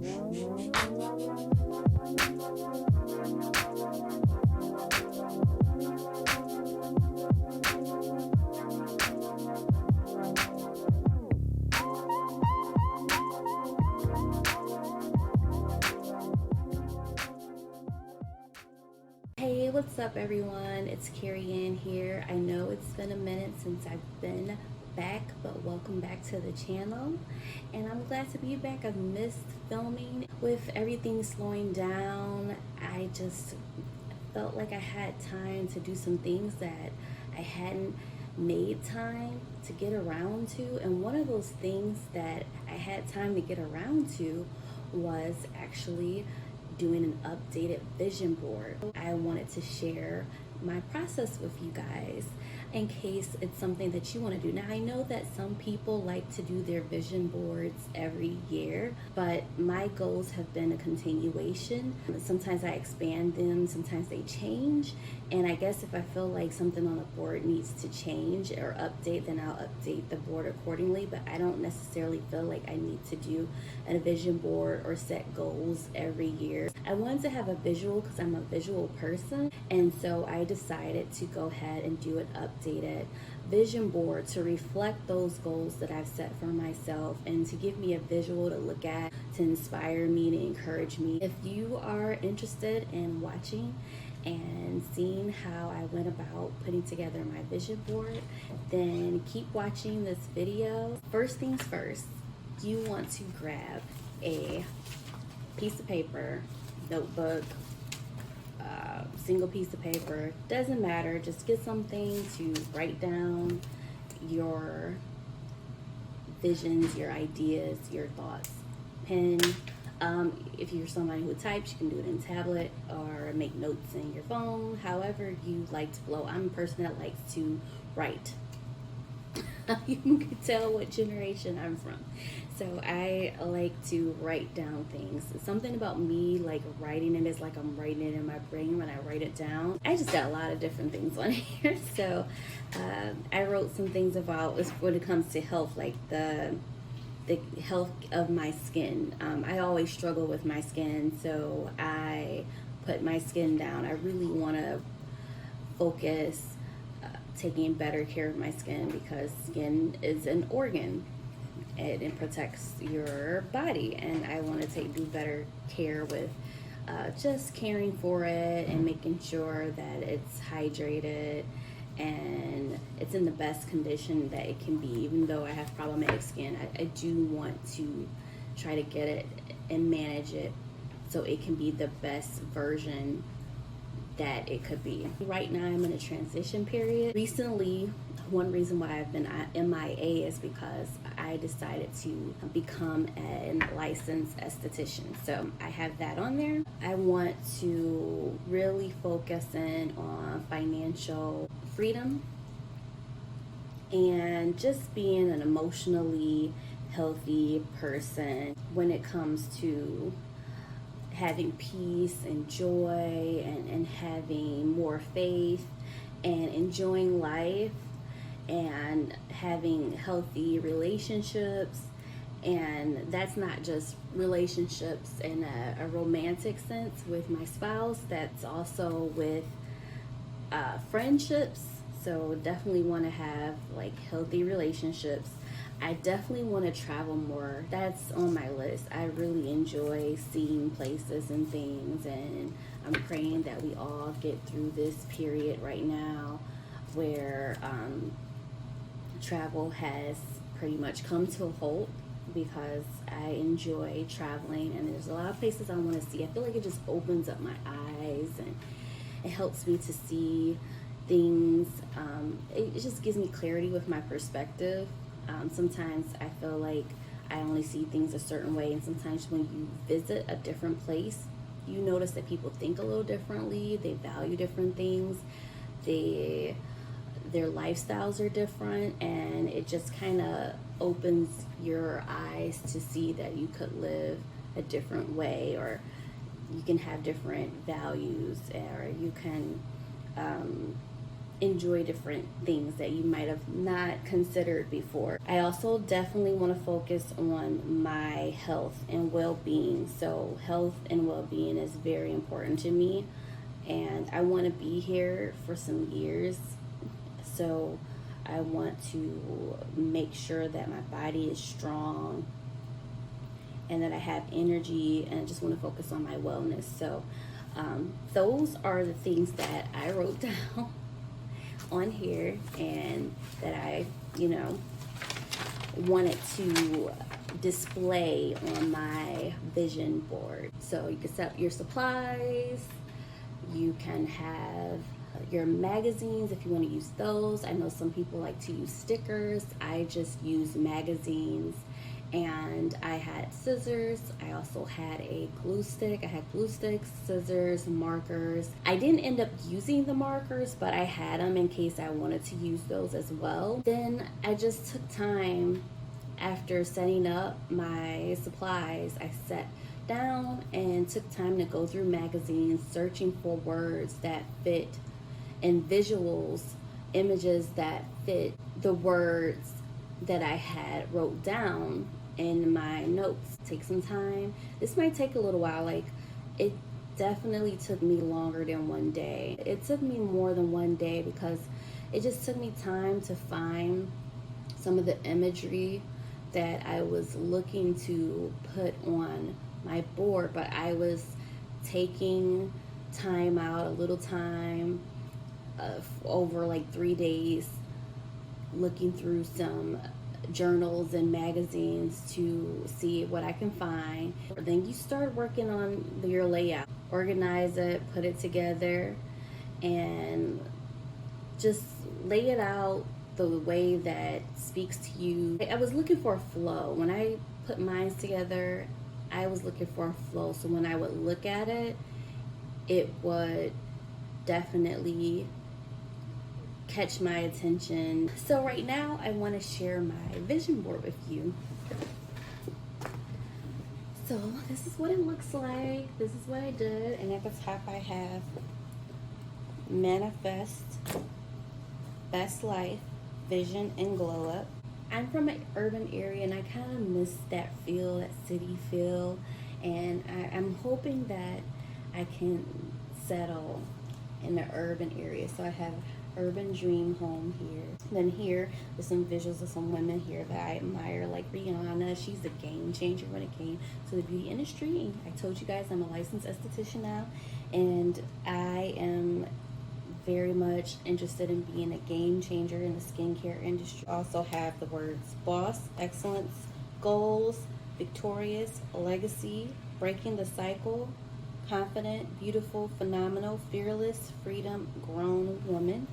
Hey, what's up everyone? It's Carrie Ann here. I know it's been a minute since I've been back, but welcome back to the channel. And I'm glad to be back. I've missed filming. With everything slowing down, I just felt like I had time to do some things that I hadn't made time to get around to. And one of those things that I had time to get around to was actually doing an updated vision board. I wanted to share my process with you guys in case it's something that you want to do. Now, I know that some people like to do their vision boards every year, but my goals have been a continuation. Sometimes I expand them, sometimes they change, and I guess if I feel like something on the board needs to change or update, then I'll update the board accordingly, but I don't necessarily feel like I need to do a vision board or set goals every year. I wanted to have a visual because I'm a visual person, and so I decided to go ahead and do an updated vision board to reflect those goals that I've set for myself and to give me a visual to look at, to inspire me, to encourage me. If you are interested in watching and seeing how I went about putting together my vision board, then keep watching this video. First things first, you want to grab a piece of paper, notebook, single piece of paper, doesn't matter, just get something to write down your visions, your ideas, your thoughts. Pen, if you're somebody who types, you can do it in tablet or make notes in your phone, however you like to flow. I'm a person that likes to write. You can tell what generation I'm from. So I like to write down things. Something about me, like writing it, is like I'm writing it in my brain when I write it down. I just got a lot of different things on here. So I wrote some things about when it comes to health, like the health of my skin. I always struggle with my skin, so I put my skin down. I really want to focus taking better care of my skin, because skin is an organ and it protects your body, and I want to do better care with just caring for it and making sure that it's hydrated and it's in the best condition that it can be. Even though I have problematic skin, I do want to try to get it and manage it so it can be the best version that it could be. Right now I'm in a transition period. Recently, one reason why I've been MIA is because I decided to become a licensed esthetician. So I have that on there. I want to really focus in on financial freedom and just being an emotionally healthy person when it comes to having peace and joy and having more faith and enjoying life and having healthy relationships. And that's not just relationships in a romantic sense with my spouse, that's also with friendships. So definitely want to have like healthy relationships. I definitely want to travel more. That's on my list. I really enjoy seeing places and things, and I'm praying that we all get through this period right now where travel has pretty much come to a halt, because I enjoy traveling and there's a lot of places I want to see. I feel like it just opens up my eyes and it helps me to see things. It just gives me clarity with my perspective. Sometimes I feel like I only see things a certain way, and sometimes when you visit a different place, you notice that people think a little differently, they value different things, their lifestyles are different, and it just kind of opens your eyes to see that you could live a different way, or you can have different values, or you can enjoy different things that you might have not considered before. I also definitely want to focus on my health and well-being. So health and well-being is very important to me, and I want to be here for some years. So I want to make sure that my body is strong and that I have energy, and I just want to focus on my wellness. So those are the things that I wrote down on here and that I, wanted to display on my vision board. So you can set up your supplies, you can have your magazines if you want to use those. I know some people like to use stickers. I just use magazines. And I had scissors. I also had a glue stick. I had glue sticks, scissors, markers. I didn't end up using the markers, but I had them in case I wanted to use those as well. Then I just took time after setting up my supplies. I sat down and took time to go through magazines, searching for words that fit and visuals, images that fit the words that I had wrote down in my notes. Take some time. This might take a little while. Like, it definitely took me longer than one day. It took me more than one day because it just took me time to find some of the imagery that I was looking to put on my board, but I was taking time out, a little time over like 3 days, looking through some journals and magazines to see what I can find. Then you start working on your layout, organize it, put it together, and just lay it out the way that speaks to you. I was looking for a flow. When I put mine together, I was looking for a flow. So when I would look at it, it would definitely catch my attention. So right now I want to share my vision board with you. So this is what it looks like. This is what I did. And at the top I have manifest, best life, vision, and glow up. I'm from an urban area and I kind of miss that feel, that city feel. And I'm hoping that I can settle in the urban area. So I have urban dream home here. Then here there's some visuals of some women here that I admire, like Rihanna. She's a game changer when it came to the beauty industry. I told you guys I'm a licensed esthetician now, and I am very much interested in being a game changer in the skincare industry. Also have the words boss, excellence, goals, victorious, legacy, breaking the cycle, confident, beautiful, phenomenal, fearless, freedom, grown woman.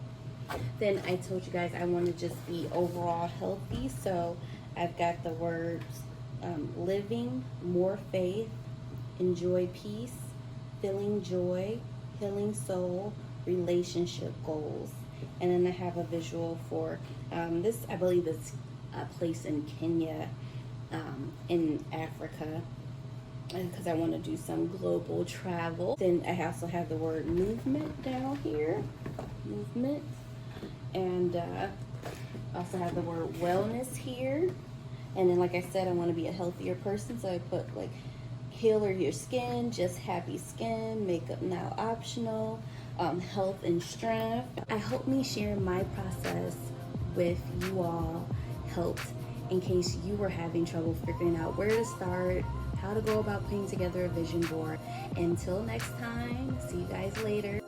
Then I told you guys I want to just be overall healthy, so I've got the words living, more faith, enjoy peace, feeling joy, healing soul, relationship goals. And then I have a visual for this, I believe it's a place in Kenya, in Africa, because I want to do some global travel. Then I also have the word movement down here, movement. And also have the word wellness here. And then, like I said, I want to be a healthier person, so I put like healer your skin, just happy skin, makeup now optional, health and strength. I hope me sharing my process with you all helped in case you were having trouble figuring out where to start, how to go about putting together a vision board. Until next time, see you guys later.